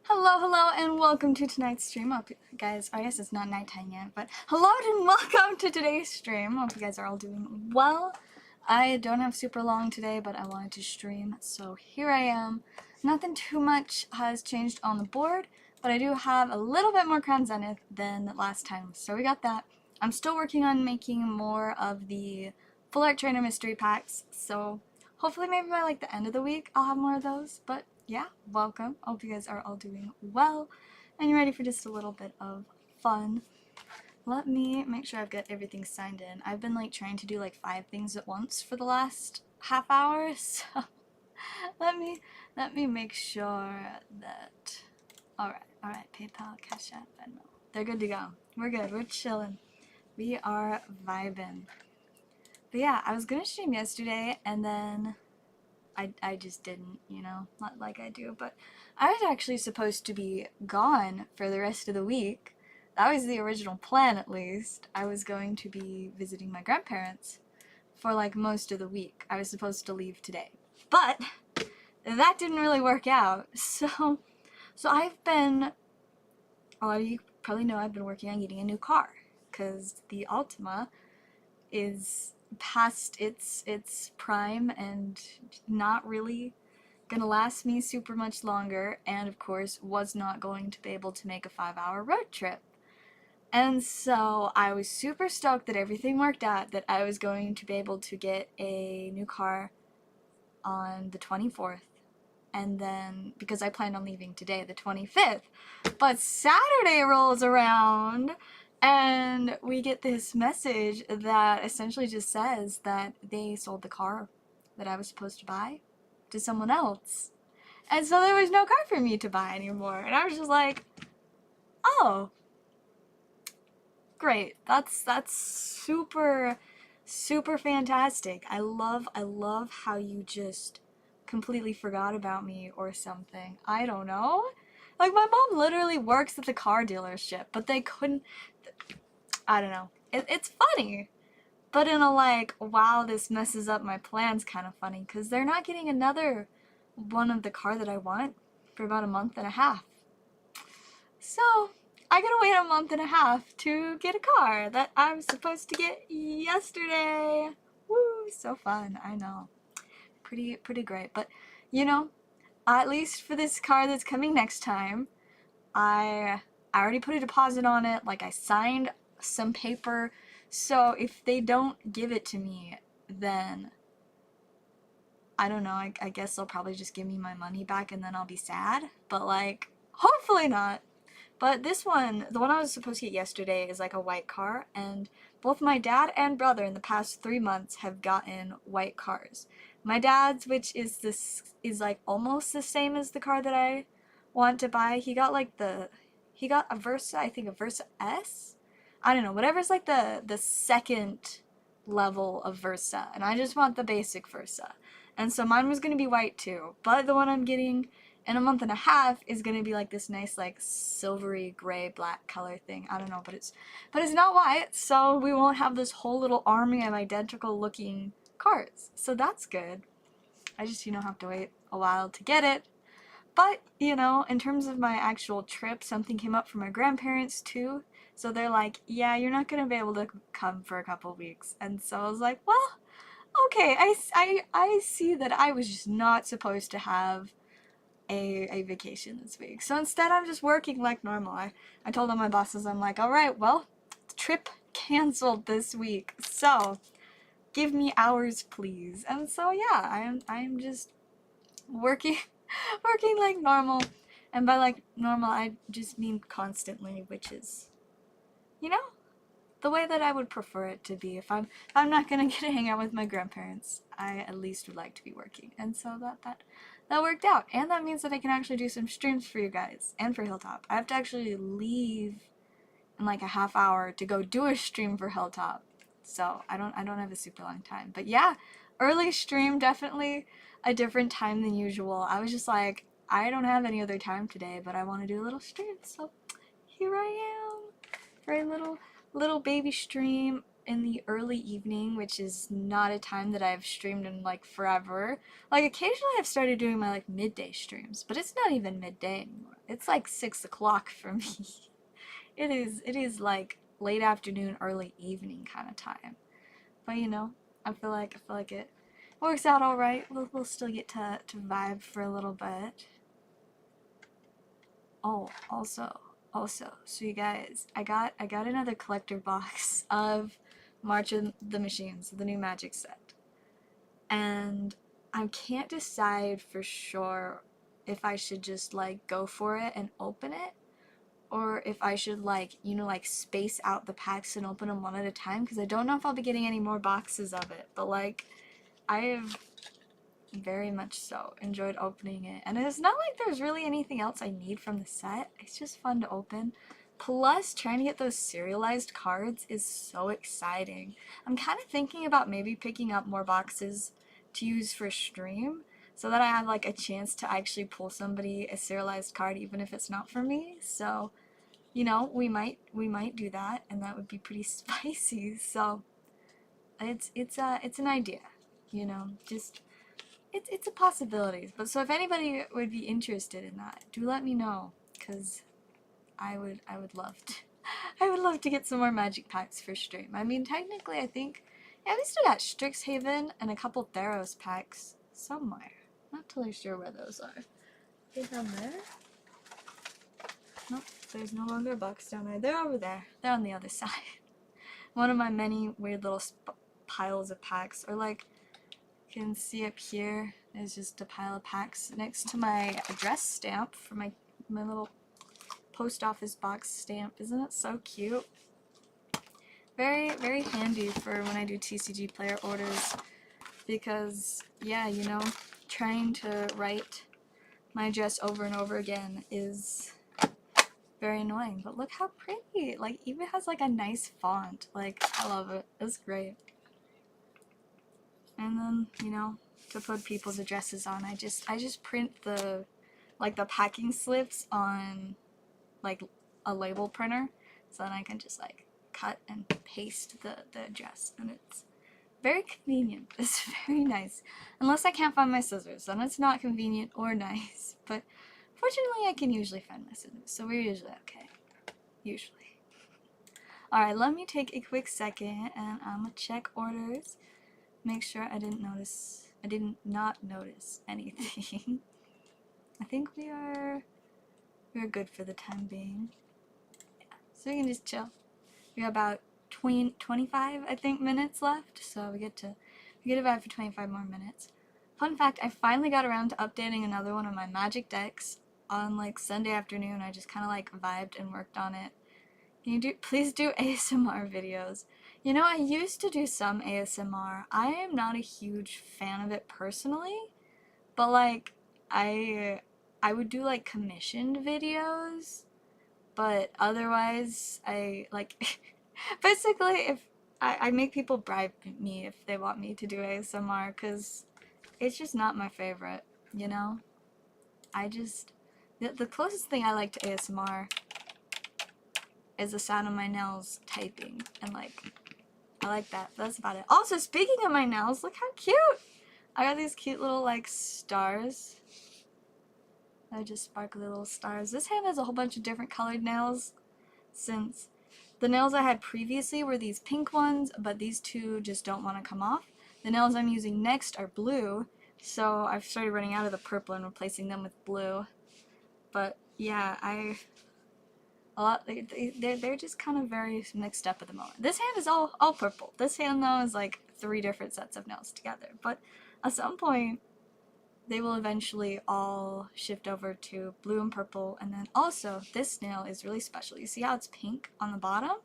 Hello, and welcome to tonight's stream. Hope guys, I guess it's not nighttime yet, but hello and welcome to today's stream. Hope you guys are all doing well. I don't have super long today, but I wanted to stream, so here I am. Nothing too much has changed on the board, but I do have a little bit more Crown Zenith than last time, so we got that. I'm still working on making more of the Full Art Trainer mystery packs, so hopefully maybe by like the end of the week I'll have more of those, but yeah, welcome. I hope you guys are all doing well and you're ready for just a little bit of fun. Let me make sure I've got everything signed in. I've been like trying to do like 5 things at once for the last half hour, so let me make sure that alright, PayPal, CashApp, Venmo. They're good to go. We're good, we're chilling. We are vibing. But yeah, I was gonna stream yesterday and then I just didn't, you know, not like I do, but I was actually supposed to be gone for the rest of the week. That was the original plan, at least. I was going to be visiting my grandparents for like most of the week. I was supposed to leave today, but that didn't really work out. So I've been, a lot of you probably know I've been working on getting a new car because the Altima is past its prime and not really gonna last me super much longer, and of course was not going to be able to make a 5-hour road trip. And so I was super stoked that everything worked out, that I was going to be able to get a new car on the 24th, and then because I planned on leaving today, the 25th, but Saturday rolls around and we get this message that essentially just says that they sold the car that I was supposed to buy to someone else. And so there was no car for me to buy anymore. And I was just like, oh, great. That's super fantastic. I love how you just completely forgot about me or something. I don't know. Like, my mom literally works at the car dealership, but they couldn't, I don't know. It's funny, but in a like, wow, this messes up my plans kind of funny, because they're not getting another one of the car that I want for about a month and a half. So I gotta wait a month and a half to get a car that I was supposed to get yesterday. Woo, so fun, I know. Pretty great, but you know, at least for this car that's coming next time, I already put a deposit on it, like I signed some paper, so if they don't give it to me, then I don't know, I guess they'll probably just give me my money back and then I'll be sad, but like, hopefully not. But this one, the one I was supposed to get yesterday, is like a white car, and both my dad and brother in the past 3 months have gotten white cars. My dad's, which is like almost the same as the car that I want to buy. He got like he got a Versa, I think a Versa S? I don't know, whatever's like the second level of Versa, and I just want the basic Versa. And so mine was gonna be white too, but the one I'm getting in a month and a half is gonna be like this nice like silvery gray black color thing. I don't know, but it's not white, so we won't have this whole little army of identical looking cars. So that's good. I just, you know, have to wait a while to get it. But, you know, in terms of my actual trip, something came up for my grandparents too. So they're like, yeah, you're not gonna be able to come for a couple weeks. And so I was like, well, okay, I see that I was just not supposed to have a vacation this week. So instead I'm just working like normal. I told all my bosses, I'm like, alright, well, trip canceled this week, so give me hours please. And so yeah, I'm just working like normal. And by like normal I just mean constantly, which is, you know, the way that I would prefer it to be. If I'm not gonna get to hang out with my grandparents, I at least would like to be working. And so that worked out. And that means that I can actually do some streams for you guys and for Hilltop. I have to actually leave in like a half hour to go do a stream for Hilltop. So I don't have a super long time. But yeah, early stream, definitely a different time than usual. I was just like, I don't have any other time today, but I want to do a little stream. So here I am for a little baby stream. in the early evening, which is not a time that I've streamed in like forever. Like occasionally I've started doing my like midday streams, but it's not even midday anymore. It's like 6 o'clock for me. It is like late afternoon, early evening kind of time. But you know, I feel like it works out all right. We'll still get to vibe for a little bit. Oh, also, so you guys, I got another collector box of March of the Machines, the new Magic set, and I can't decide for sure if I should just like go for it and open it, or if I should like, you know, like space out the packs and open them one at a time, because I don't know if I'll be getting any more boxes of it, but like, I have very much so enjoyed opening it, and it's not like there's really anything else I need from the set. It's just fun to open. Plus, trying to get those serialized cards is so exciting. I'm kind of thinking about maybe picking up more boxes to use for stream, so that I have like a chance to actually pull somebody a serialized card even if it's not for me. So, you know, we might do that, and that would be pretty spicy. So it's an idea, you know, just it's a possibility. But so if anybody would be interested in that, do let me know, because I would love to I would love to get some more magic packs for stream. I mean, technically I think, yeah, we still got Strixhaven and a couple Theros packs somewhere. Not totally sure where those are. Are they down there? Nope, there's no longer a box down there. They're over there. They're on the other side. One of my many weird little piles of packs, or like, you can see up here, there's just a pile of packs next to my address stamp for my little post office box stamp. Isn't it so cute? Very, very handy for when I do TCG player orders, because, yeah, you know, trying to write my address over and over again is very annoying. But look how pretty! Like, even has like a nice font. Like, I love it. It's great. And then, you know, to put people's addresses on, I just print the, like, the packing slips on, like, a label printer, so then I can just, like, cut and paste the address, and it's very convenient. It's very nice. Unless I can't find my scissors, then it's not convenient or nice, but fortunately I can usually find my scissors, so we're usually okay. Usually. Alright, let me take a quick second, and I'm gonna check orders. Make sure I did not notice anything. I think we're good for the time being. Yeah. So we can just chill. We got about 25, I think, minutes left, so we get to vibe for 25 more minutes. Fun fact, I finally got around to updating another one of my Magic decks on like Sunday afternoon. I just kind of like vibed and worked on it. Can you please do ASMR videos? You know, I used to do some ASMR. I am not a huge fan of it personally, but like, I would do like commissioned videos, but otherwise, I like, basically, if I make people bribe me if they want me to do ASMR, because it's just not my favorite, you know? The closest thing I like to ASMR is the sound of my nails typing, and like, I like that. That's about it. Also, speaking of my nails, look how cute! I got these cute little, like, stars. They're just sparkly little stars. This hand has a whole bunch of different colored nails, since the nails I had previously were these pink ones, but these two just don't want to come off. The nails I'm using next are blue, so I've started running out of the purple and replacing them with blue. But, yeah, they're just kind of very mixed up at the moment. This hand is all purple. This hand, though, is like 3 different sets of nails together. But at some point, they will eventually all shift over to blue and purple. And then also, this nail is really special. You see how it's pink on the bottom?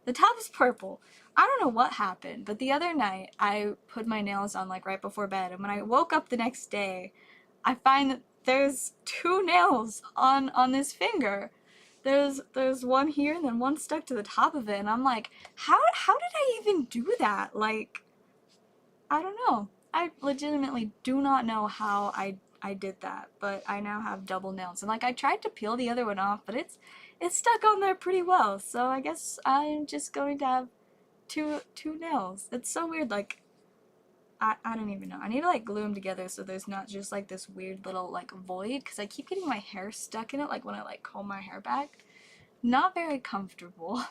The top is purple. I don't know what happened, but the other night, I put my nails on like right before bed. And when I woke up the next day, I find that there's 2 nails on this finger. There's one here and then one stuck to the top of it, and I'm like, how did I even do that? Like, I don't know. I legitimately do not know how I did that, but I now have double nails. And like, I tried to peel the other one off, but it's stuck on there pretty well. So I guess I'm just going to have two nails. It's so weird, like, I don't even know. I need to like glue them together so there's not just like this weird little like void, because I keep getting my hair stuck in it, like when I like comb my hair back. Not very comfortable.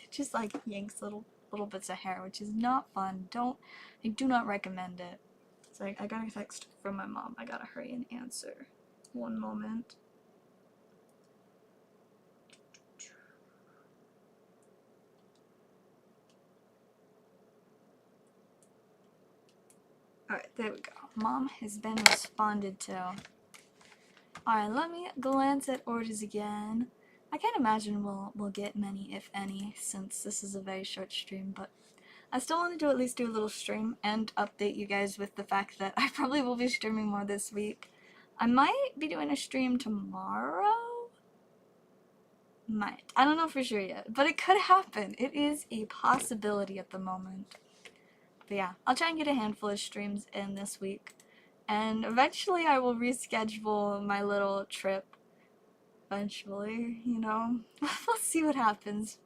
It just like yanks little bits of hair, which is not fun. I do not recommend it. So I got a text from my mom. I gotta hurry and answer. One moment. Alright, there we go. Mom has been responded to. Alright, let me glance at orders again. I can't imagine we'll get many, if any, since this is a very short stream, but I still wanted to at least do a little stream and update you guys with the fact that I probably will be streaming more this week. I might be doing a stream tomorrow? Might. I don't know for sure yet, but it could happen. It is a possibility at the moment. But yeah, I'll try and get a handful of streams in this week. And eventually I will reschedule my little trip. Eventually, you know. We'll see what happens.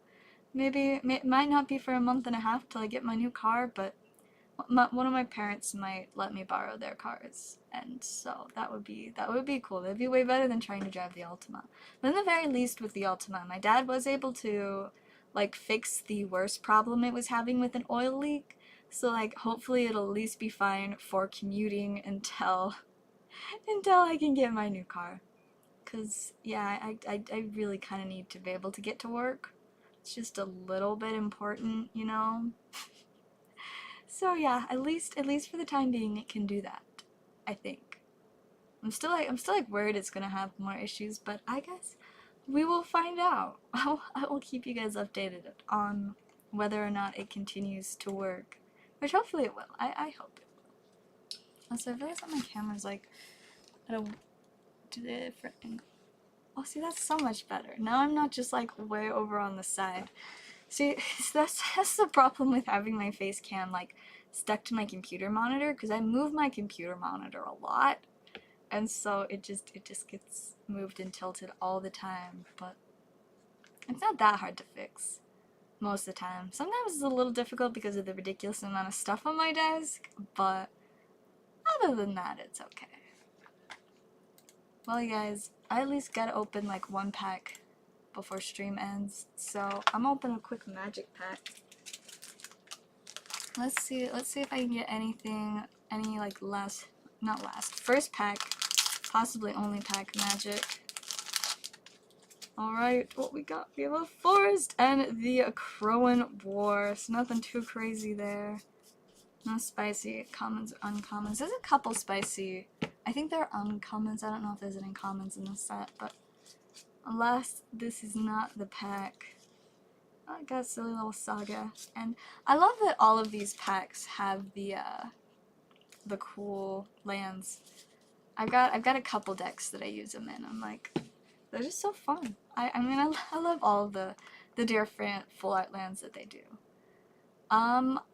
Maybe, it might not be for a month and a half till I get my new car, but one of my parents might let me borrow their cars. And so that would be cool. That'd be way better than trying to drive the Altima. But in the very least with the Altima, my dad was able to like fix the worst problem it was having with an oil leak. So like hopefully it'll at least be fine for commuting until I can get my new car. Cause yeah, I really kind of need to be able to get to work. It's just a little bit important, you know. So yeah, at least for the time being, it can do that. I think. I'm still like worried it's gonna have more issues, but I guess we will find out. I will keep you guys updated on whether or not it continues to work. Which hopefully it will. I hope it will. Also, I realize that my camera's like at a different angle. Oh, see, that's so much better. Now I'm not just like way over on the side. See, that's the problem with having my face cam like stuck to my computer monitor, because I move my computer monitor a lot, and so it just gets moved and tilted all the time. But it's not that hard to fix most of the time. Sometimes it's a little difficult because of the ridiculous amount of stuff on my desk, but other than that, it's okay. Well, you guys, I at least gotta open like one pack before stream ends, so I'm gonna open a quick magic pack. Let's see if I can get anything, any like first pack, possibly only pack magic. Alright, what we got? We have a forest and the Crowan War, so nothing too crazy there. No spicy commons or uncommons. There's a couple spicy, I think they're uncommons. I don't know if there's any commons in this set, but unless this is not the pack. I got a silly little saga, and I love that all of these packs have the cool lands. I've got a couple decks that I use them in. I'm like, they're just so fun. I mean, I love all of the different full art lands that they do.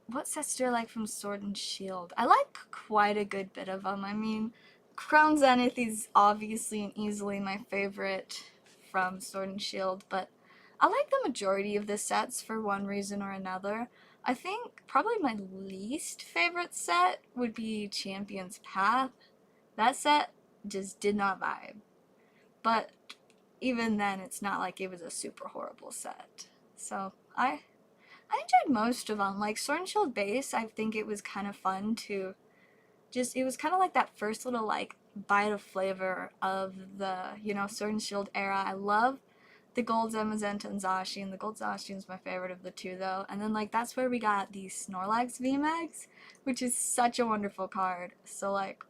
What sets do I like from Sword and Shield? I like quite a good bit of them. I mean, Crown Zenith is obviously and easily my favorite from Sword and Shield, but I like the majority of the sets for one reason or another. I think probably my least favorite set would be Champion's Path. That set just did not vibe. But even then, it's not like it was a super horrible set. So I enjoyed most of them. Like Sword and Shield base, I think it was kind of fun to just, it was kind of like that first little like bite of flavor of the, you know, Sword and Shield era. I love the gold Zamazenta and Zacian. The gold Zacian is my favorite of the two though. And then like that's where we got the Snorlax VMAX, which is such a wonderful card. So like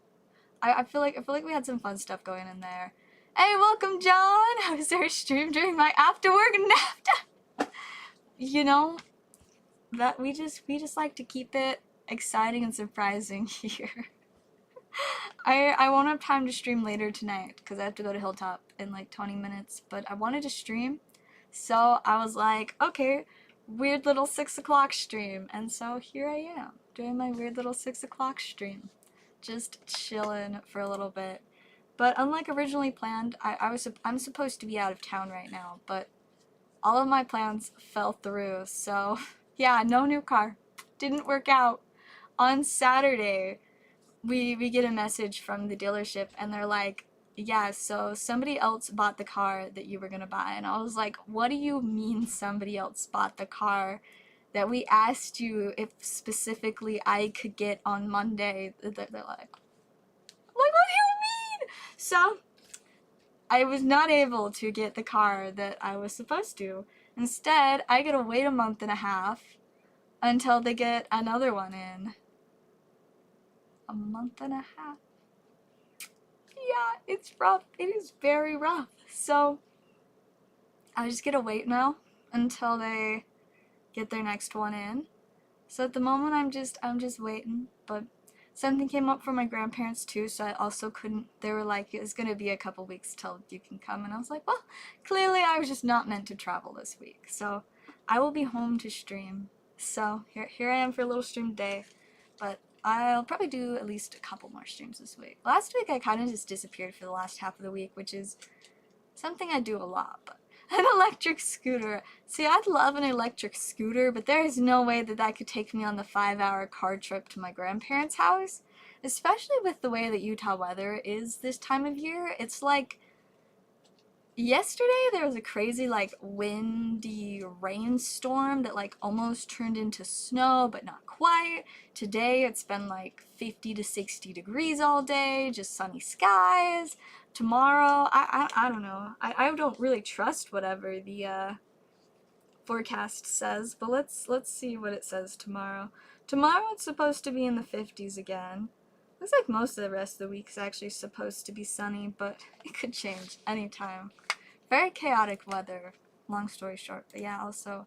I feel like we had some fun stuff going in there. Hey, welcome John! I was there stream during my after work nap. You know, that we just like to keep it exciting and surprising here. I won't have time to stream later tonight because I have to go to Hilltop in like 20 minutes, but I wanted to stream, so I was like, okay, weird little 6 o'clock stream, and so here I am doing my weird little 6 o'clock stream, just chilling for a little bit. But unlike originally planned, I'm supposed to be out of town right now, but all of my plans fell through, so Yeah, no new car. Didn't work out. On Saturday, we get a message from the dealership and they're like, yeah, so somebody else bought the car that you were gonna buy. And I was like, what do you mean somebody else bought the car that we asked you if specifically I could get on Monday? They're like, what do you mean? So I was not able to get the car that I was supposed to. Instead, I gotta wait a month and a half until they get another one in. A month and a half. Yeah, it's rough. It is very rough. So I just gotta wait now until they get their next one in. So at the moment I'm just waiting, but something came up for my grandparents too, so I also couldn't. They were like, it's gonna be a couple weeks till you can come, and I was like, well, clearly I was just not meant to travel this week. So I will be home to stream. So here I am for a little stream day, but I'll probably do at least a couple more streams this week. Last week I kind of just disappeared for the last half of the week, which is something I do a lot, but an electric scooter. See, I'd love an electric scooter, but there is no way that that could take me on the 5-hour car trip to my grandparents' house, especially with the way that Utah weather is this time of year. It's like, yesterday there was a crazy like windy rainstorm that like almost turned into snow, but not quite. Today it's been like 50 to 60 degrees all day, just sunny skies. Tomorrow, I don't know. I don't really trust whatever the forecast says, but let's see what it says tomorrow. Tomorrow it's supposed to be in the 50s again. Looks like most of the rest of the week is actually supposed to be sunny, but it could change anytime. Very chaotic weather, long story short. But yeah, also,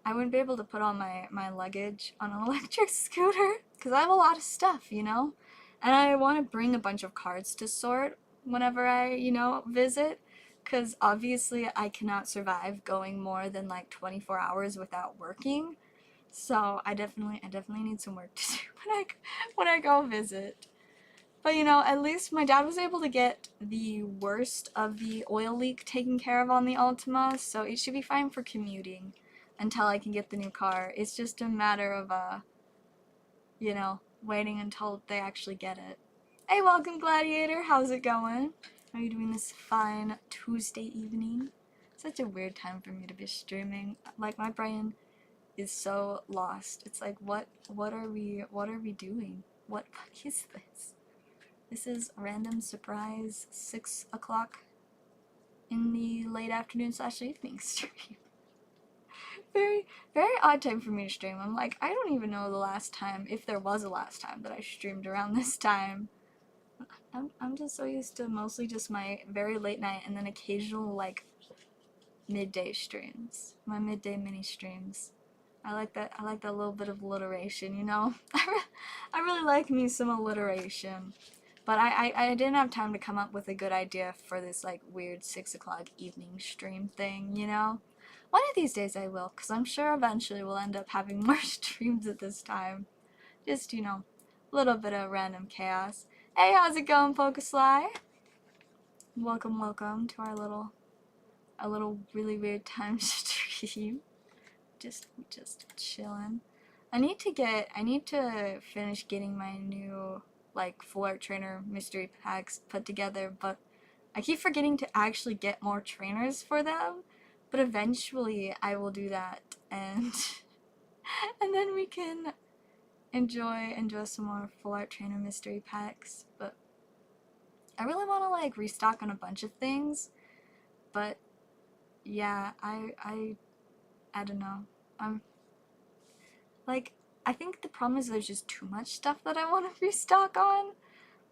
I wouldn't be able to put all my luggage on an electric scooter, because I have a lot of stuff, you know? And I want to bring a bunch of cards to sort whenever I, visit, because obviously I cannot survive going more than like 24 hours without working. So I definitely need some work to do when I go visit. But at least my dad was able to get the worst of the oil leak taken care of on the Altima, so it should be fine for commuting until I can get the new car. It's just a matter of, waiting until they actually get it. Hey, welcome, Gladiator. How's it going? How are you doing this fine Tuesday evening? Such a weird time for me to be streaming. Like, my brain is so lost. It's like, what are we doing? What is this? This is random surprise 6 o'clock in the late afternoon / evening stream. Very, very odd time for me to stream. I'm like, I don't even know the last time, if there was a last time that I streamed around this time. I'm just so used to mostly just my very late night and then occasional like midday streams. My midday mini streams. I like that little bit of alliteration, you know? I really like me some alliteration. But I didn't have time to come up with a good idea for this like weird 6 o'clock evening stream thing, you know? One of these days I will, because I'm sure eventually we'll end up having more streams at this time. Just, a little bit of random chaos. Hey, how's it going, Pokesly? Welcome to our little really weird time stream. Just chilling. I need to finish getting my new like full art trainer mystery packs put together, but I keep forgetting to actually get more trainers for them. But eventually I will do that, and and then we can enjoy some more full art trainer mystery packs. But I really want to like restock on a bunch of things, but yeah, I don't know. I'm like, I think the problem is there's just too much stuff that I want to restock on.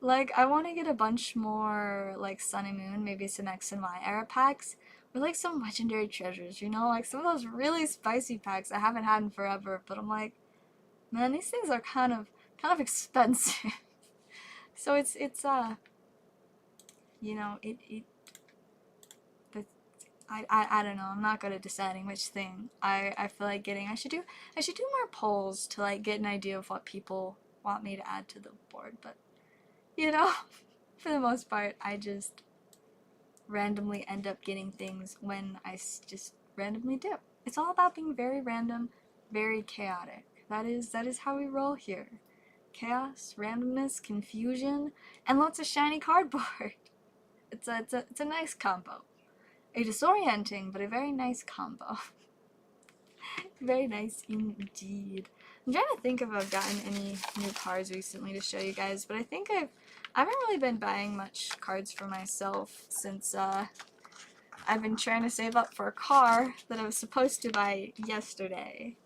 Like, I want to get a bunch more, like, Sun and Moon, maybe some X and Y era packs, or, like, some legendary treasures, like, some of those really spicy packs I haven't had in forever, but I'm like, man, these things are kind of expensive. So it's I don't know, I'm not good at deciding which thing I feel like getting. I should do more polls to, like, get an idea of what people want me to add to the board, but for the most part, I just randomly end up getting things when I just randomly do. It's all about being very random very chaotic. That is how we roll here. Chaos, randomness, confusion, and lots of shiny cardboard. It's a nice combo. A disorienting, but a very nice combo. Very nice indeed. I'm trying to think if I've gotten any new cards recently to show you guys, but I think I haven't really been buying much cards for myself since I've been trying to save up for a car that I was supposed to buy yesterday.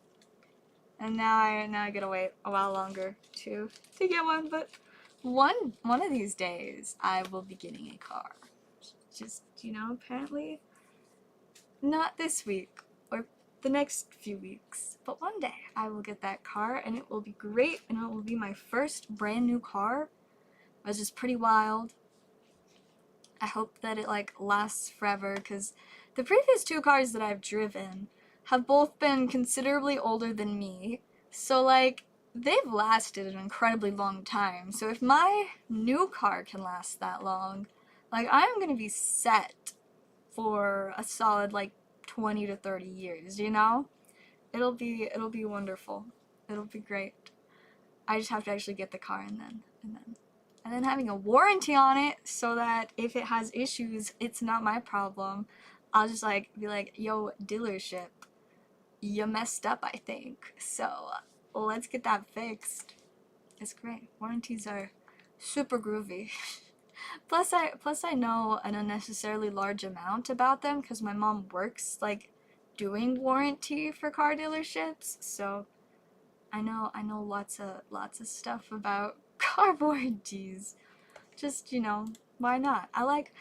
And now I gotta wait a while longer to get one, but one of these days I will be getting a car. Just, you know, apparently not this week or the next few weeks, but one day I will get that car and it will be great, and it will be my first brand new car, which is pretty wild. I hope that it like lasts forever, because the previous two cars that I've driven have both been considerably older than me, so like they've lasted an incredibly long time. So if my new car can last that long, like I'm gonna be set for a solid like 20 to 30 years, you know? It'll be wonderful. It'll be great. I just have to actually get the car and then having a warranty on it, so that if it has issues, it's not my problem. I'll just like be like, yo, dealership, you messed up, I think. So let's get that fixed. It's great. Warranties are super groovy. Plus I know an unnecessarily large amount about them because my mom works like doing warranty for car dealerships, so I know lots of stuff about car warranties. Just, you know, why not? I like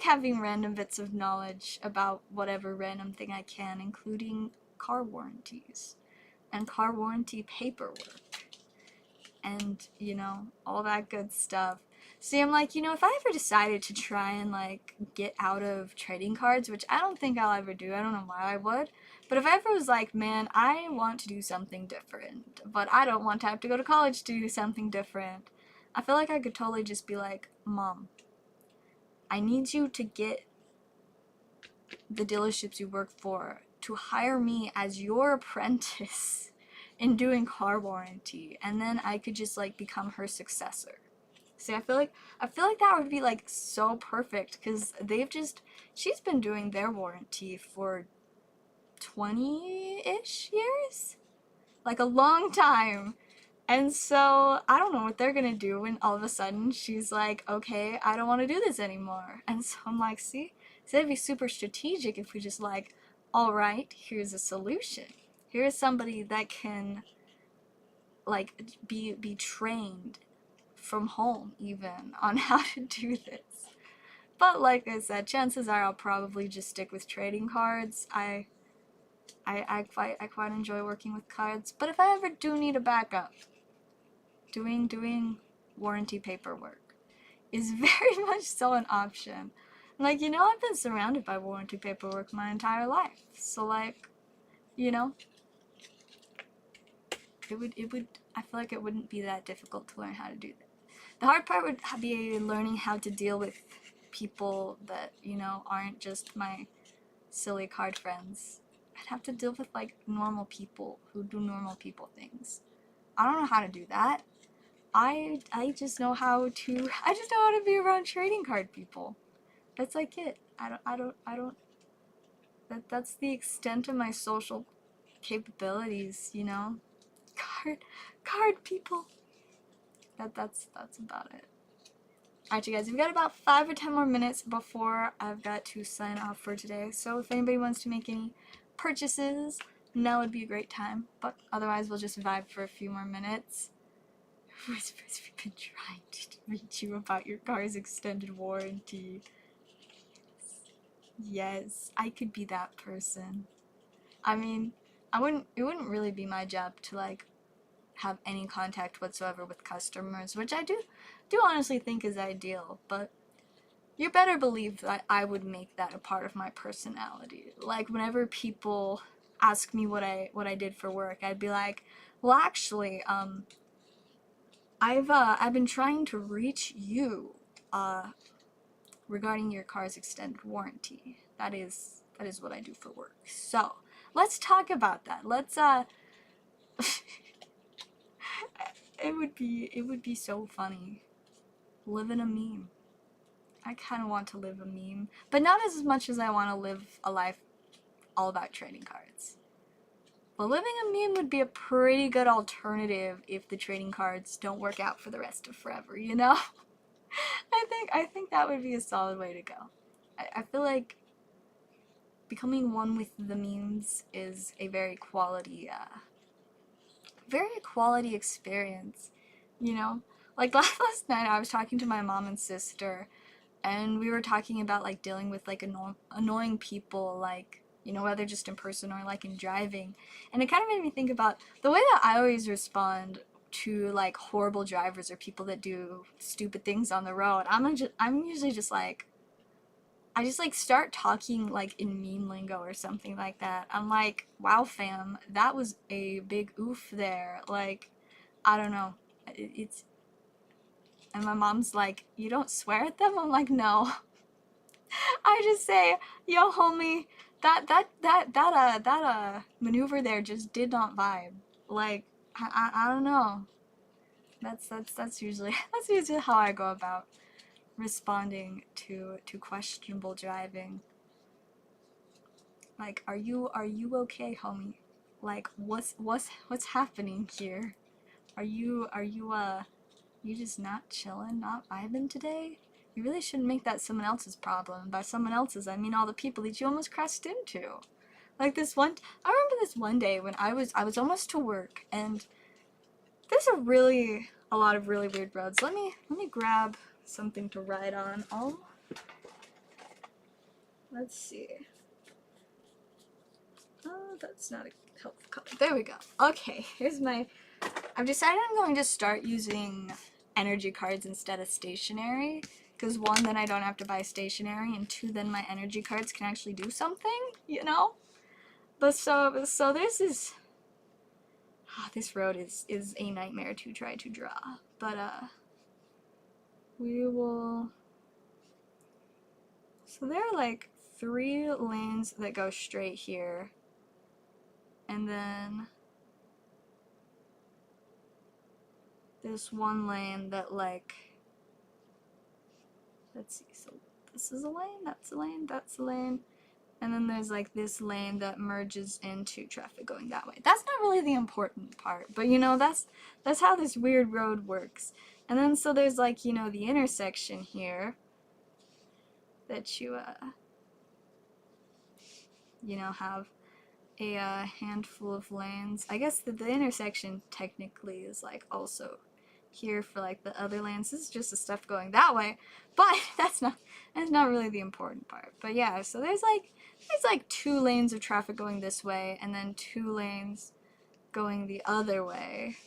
having random bits of knowledge about whatever random thing I can, including car warranties and car warranty paperwork and, you know, all that good stuff. See, I'm like, you know, if I ever decided to try and like get out of trading cards, which I don't think I'll ever do, I don't know why I would, but if I ever was like, man, I want to do something different, but I don't want to have to go to college to do something different, I feel like I could totally just be like, Mom, I need you to get the dealerships you work for to hire me as your apprentice in doing car warranty, and then I could just like become her successor. See, I feel like that would be like so perfect, because she's been doing their warranty for 20-ish years, like a long time. And so I don't know what they're gonna do when all of a sudden she's like, okay, I don't want to do this anymore. And so I'm like, see, it'd be super strategic if we just like, all right, here's a solution. Here's somebody that can like be trained from home even on how to do this. But like I said, chances are I'll probably just stick with trading cards. I quite enjoy working with cards, but if I ever do need a backup, doing warranty paperwork is very much so an option. Like, you know, I've been surrounded by warranty paperwork my entire life, so like, you know, it would I feel like it wouldn't be that difficult to learn how to do that. The hard part would be learning how to deal with people that, you know, aren't just my silly card friends. I'd have to deal with like normal people who do normal people things. I don't know how to do that. I just know how to be around trading card people. That's like it. That's the extent of my social capabilities, you know? Card people. That's about it. Alright, you guys, we've got about 5 or 10 more minutes before I've got to sign off for today. So if anybody wants to make any purchases, now would be a great time. But otherwise, we'll just vibe for a few more minutes. Whispers, we've been trying to reach you about your car's extended warranty. Yes, I could be that person. I mean, it wouldn't really be my job to like have any contact whatsoever with customers, which I do honestly think is ideal, but you better believe that I would make that a part of my personality. Like whenever people ask me what I did for work, I'd be like, well, actually, I've been trying to reach you regarding your car's extended warranty. That is what I do for work. So let's talk about that. It would be so funny. Live in a meme. I kind of want to live a meme, but not as much as I want to live a life all about trading cards. But living a meme would be a pretty good alternative if the trading cards don't work out for the rest of forever, you know? I think that would be a solid way to go. I feel like becoming one with the memes is a very quality experience, you know? Like last night I was talking to my mom and sister, and we were talking about like dealing with like annoying people, like, you know, whether just in person or like in driving. And it kind of made me think about the way that I always respond to like horrible drivers or people that do stupid things on the road. I'm usually just like, I just like start talking like in meme lingo or something like that. I'm like, wow fam, that was a big oof there. Like, I don't know. It's, and my mom's like, you don't swear at them? I'm like, no. I just say, yo homie, that maneuver there just did not vibe. Like, I don't know. That's usually that's usually how I go about responding to questionable driving. Like, are you okay, homie? Like, what's happening here? You just not chilling, not vibing today? You really shouldn't make that someone else's problem. By someone else's, I mean all the people that you almost crashed into. Like this one, I remember this one day when I was almost to work, and there's a lot of really weird roads. Let me grab something to ride on. Oh, let's see. Oh, that's not a helpful color. There we go. Okay, here's my. I've decided I'm going to start using energy cards instead of stationery, because one, then I don't have to buy stationery, and two, then my energy cards can actually do something, you know? But so this is, this road is a nightmare to try to draw, but we will, so there are like 3 lanes that go straight here, and then this one lane that like, let's see, so this is a lane, that's a lane, that's a lane, and then there's like this lane that merges into traffic going that way. That's not really the important part, but you know, that's how this weird road works. And then so there's like, you know, the intersection here that you you know, have a handful of lanes. I guess the intersection technically is like also here for like the other lanes. This is just the stuff going that way, but that's not really the important part. But yeah, so there's like 2 lanes of traffic going this way, and then 2 lanes going the other way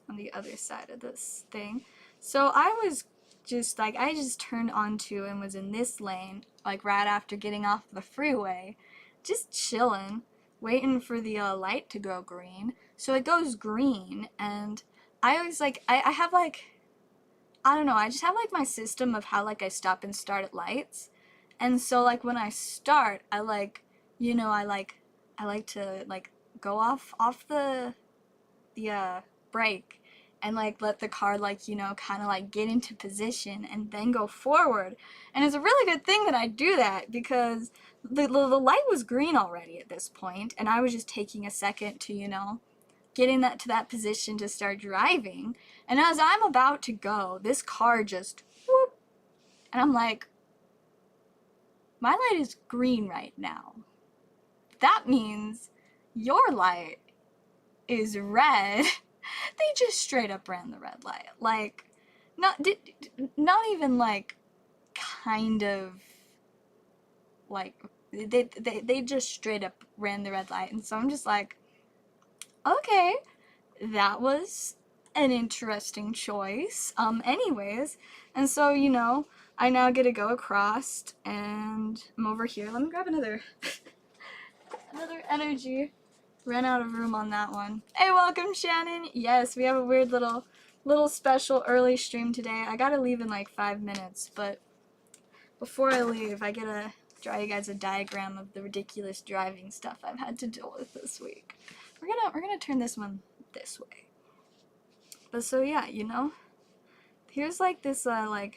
on the other side of this thing. So I was just like, I just turned onto and was in this lane like right after getting off the freeway, just chilling, waiting for the light to go green. So it goes green, and I always like, I have like, I don't know, I just have like my system of how like I stop and start at lights. And so like when I start, I like, you know, I like to like go off the brake and like let the car like, you know, kind of like get into position and then go forward. And it's a really good thing that I do that, because the light was green already at this point, and I was just taking a second to, you know, getting that to that position to start driving. And as I'm about to go, this car just whoop, and I'm like, my light is green right now. That means your light is red. They just straight up ran the red light. Like, not even like kind of like, they just straight up ran the red light. And so I'm just like, okay, that was an interesting choice. Anyways, and so, you know, I now get to go across, and I'm over here. Let me grab another energy. Ran out of room on that one. Hey, welcome, Shannon. Yes, we have a weird little special early stream today. I gotta leave in like 5 minutes, but before I leave, I gotta draw you guys a diagram of the ridiculous driving stuff I've had to deal with this week. we're gonna turn this one this way. But so yeah, you know, here's like this like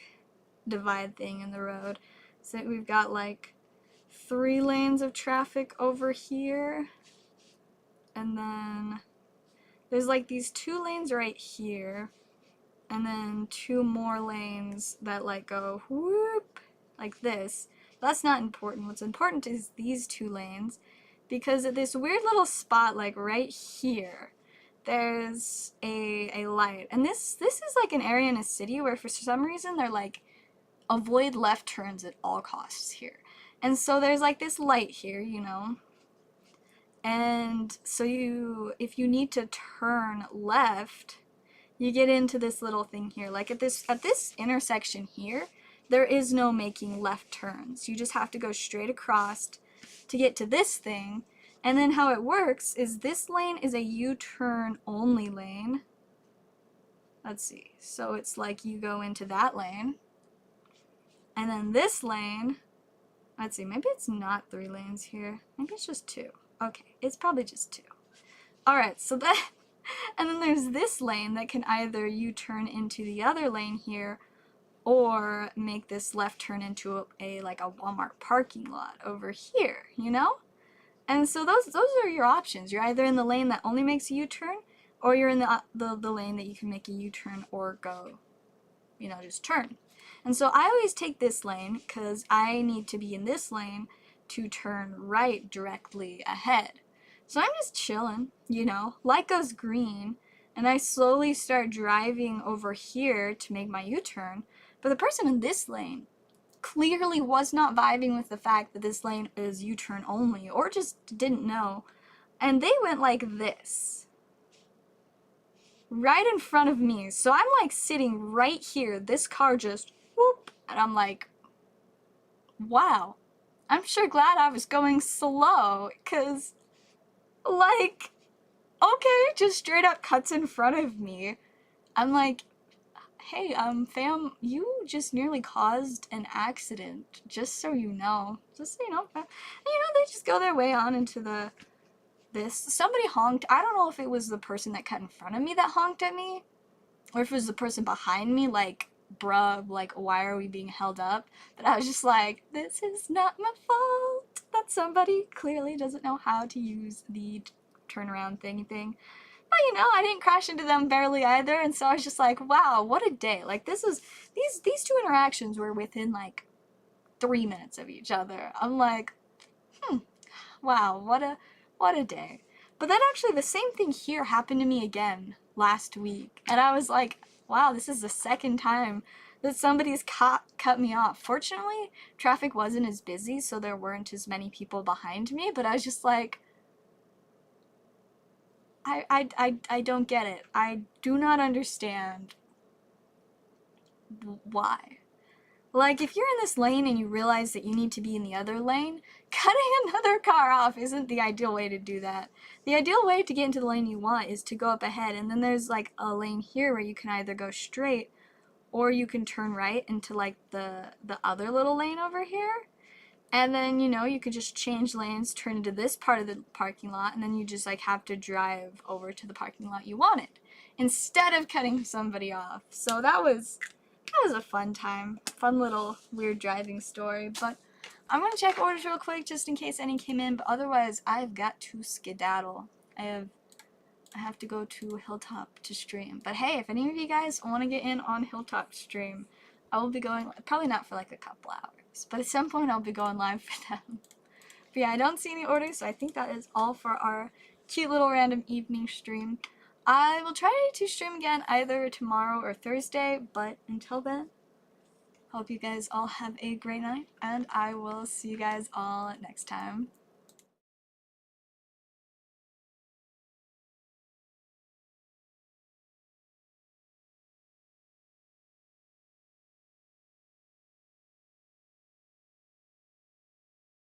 divide thing in the road. So we've got like 3 lanes of traffic over here, and then there's like these 2 lanes right here, and then 2 more lanes that like go whoop like this. That's not important. What's important is these 2 lanes, because at this weird little spot like right here, there's a light. And this is like an area in a city where for some reason they're like avoid left turns at all costs here. And so there's like this light here, you know. And so if you need to turn left, you get into this little thing here. Like at this intersection here, there is no making left turns. You just have to go straight across to get to this thing. And then how it works is this lane is a U-turn only lane. Let's see. So it's like you go into that lane. And then this lane, let's see, maybe it's not 3 lanes here. Maybe it's just 2. Okay, it's probably just 2. Alright, so that, and then there's this lane that can either U-turn into the other lane here, or make this left turn into like a Walmart parking lot over here, you know? And so those are your options. You're either in the lane that only makes a U-turn, or you're in the lane that you can make a U-turn or go, you know, just turn. And so I always take this lane because I need to be in this lane to turn right directly ahead. So I'm just chilling, you know, light goes green, and I slowly start driving over here to make my U-turn. But the person in this lane clearly was not vibing with the fact that this lane is U-turn only, or just didn't know. And they went like this, right in front of me. So I'm like sitting right here, this car just whoop, and I'm like, wow, I'm sure glad I was going slow, cause like, okay, just straight up cuts in front of me. I'm like, hey, fam, you just nearly caused an accident, just so you know. Just so you know. And, you know, they just go their way on into this. Somebody honked. I don't know if it was the person that cut in front of me that honked at me, or if it was the person behind me, like, bruh, like, why are we being held up? But I was just like, this is not my fault. That somebody clearly doesn't know how to use the turnaround thing. But you know, I didn't crash into them barely either, and so I was just like, wow, what a day. Like, this was, these 2 interactions were within like 3 minutes of each other. I'm like, wow, what a day. But then actually the same thing here happened to me again last week, and I was like, wow, this is the 2nd time that somebody's cut me off. Fortunately, traffic wasn't as busy, so there weren't as many people behind me, but I was just like, I don't get it. I do not understand why. Like, if you're in this lane and you realize that you need to be in the other lane, cutting another car off isn't the ideal way to do that. The ideal way to get into the lane you want is to go up ahead, and then there's like a lane here where you can either go straight or you can turn right into like the other little lane over here. And then, you know, you could just change lanes, turn into this part of the parking lot, and then you just like have to drive over to the parking lot you wanted instead of cutting somebody off. So that was a fun time. Fun little weird driving story. But I'm gonna check orders real quick just in case any came in, but otherwise I've got to skedaddle. I have to go to Hilltop to stream. But hey, if any of you guys want to get in on Hilltop stream, I will be going, probably not for like a couple hours, but at some point I'll be going live for them. But yeah, I don't see any orders, so I think that is all for our cute little random evening stream. I will try to stream again either tomorrow or Thursday, but until then, hope you guys all have a great night, and I will see you guys all next time.